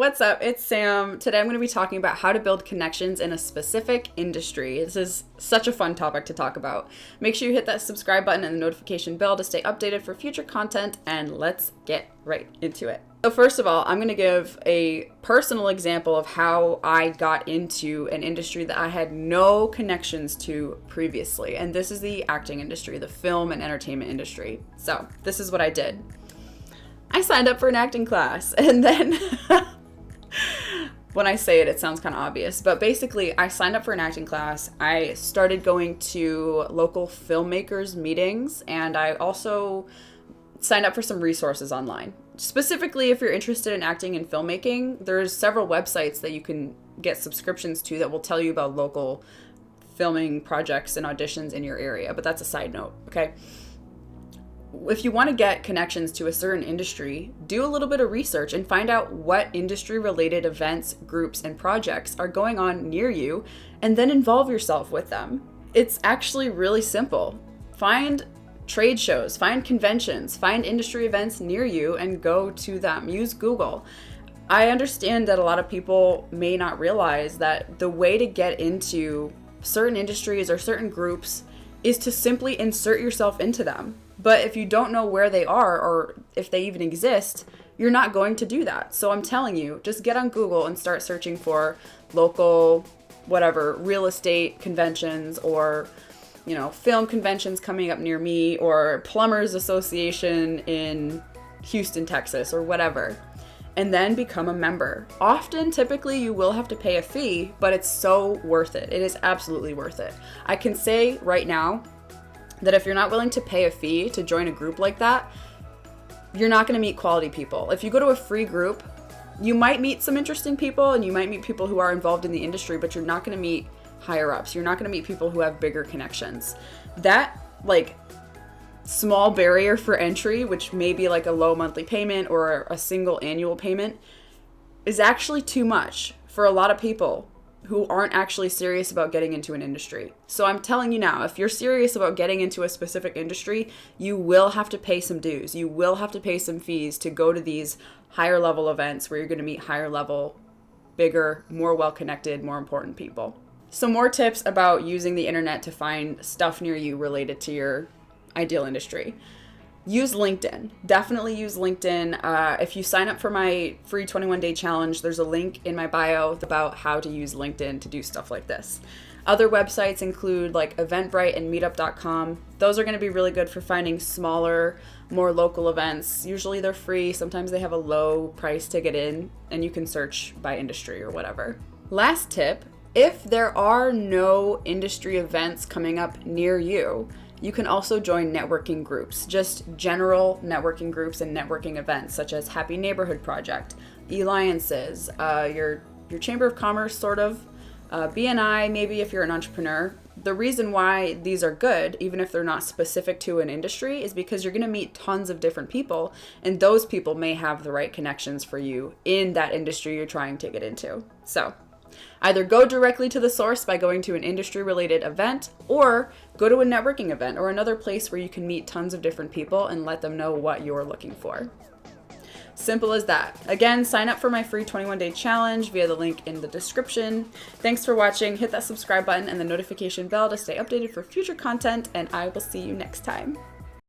what's up? It's Sam. Today I'm going to be talking about how to build connections in a specific industry. This is such a fun topic to talk about. Make sure you hit that subscribe button and the notification bell to stay updated for future content, and let's get right into it. So first of all, I'm going to give a personal example of how I got into an industry that I had no connections to previously, and this is the acting industry, the film and entertainment industry. So this is what I did. I signed up for an acting class, and then when I say it, it sounds kind of obvious, but basically I signed up for an acting class. I started going to local filmmakers meetings, and I also signed up for some resources online. Specifically, if you're interested in acting and filmmaking, there's several websites that you can get subscriptions to that will tell you about local filming projects and auditions in your area, but that's a side note, okay? If you want to get connections to a certain industry, do a little bit of research and find out what industry-related events, groups, and projects are going on near you, and then involve yourself with them. It's actually really simple. Find trade shows, find conventions, find industry events near you, and go to them. Use Google. I understand that a lot of people may not realize that the way to get into certain industries or certain groups is to simply insert yourself into them. But if you don't know where they are or if they even exist, you're not going to do that. So I'm telling you, just get on Google and start searching for local, whatever, real estate conventions or, film conventions coming up near me, or Plumbers Association in Houston, Texas, or whatever. And then become a member. Often, typically, you will have to pay a fee, but it's so worth it. It is absolutely worth it. I can say right now that if you're not willing to pay a fee to join a group like that, you're not going to meet quality people. If you go to a free group, you might meet some interesting people and you might meet people who are involved in the industry, but you're not going to meet higher ups. You're not going to meet people who have bigger connections. That, small barrier for entry, which may be like a low monthly payment or a single annual payment, is actually too much for a lot of people who aren't actually serious about getting into an industry. So I'm telling you now, if you're serious about getting into a specific industry, you will have to pay some dues. You will have to pay some fees to go to these higher level events where you're going to meet higher level, bigger, more well-connected, more important people. Some more tips about using the internet to find stuff near you related to your ideal industry. Use LinkedIn. Definitely use LinkedIn. If you sign up for my free 21-day challenge, there's a link in my bio about how to use LinkedIn to do stuff like this. Other websites include like Eventbrite and Meetup.com. Those are going to be really good for finding smaller, more local events. Usually they're free. Sometimes they have a low price to get in, and you can search by industry or whatever. Last tip, if there are no industry events coming up near you, you can also join networking groups, just general networking groups and networking events such as Happy Neighborhood Project, E-Liances, your Chamber of Commerce sort of, BNI maybe if you're an entrepreneur. The reason why these are good, even if they're not specific to an industry, is because you're going to meet tons of different people, and those people may have the right connections for you in that industry you're trying to get into. So either go directly to the source by going to an industry-related event, or go to a networking event or another place where you can meet tons of different people and let them know what you're looking for. Simple as that. Again, sign up for my free 21-day challenge via the link in the description. Thanks for watching. Hit that subscribe button and the notification bell to stay updated for future content, and I will see you next time.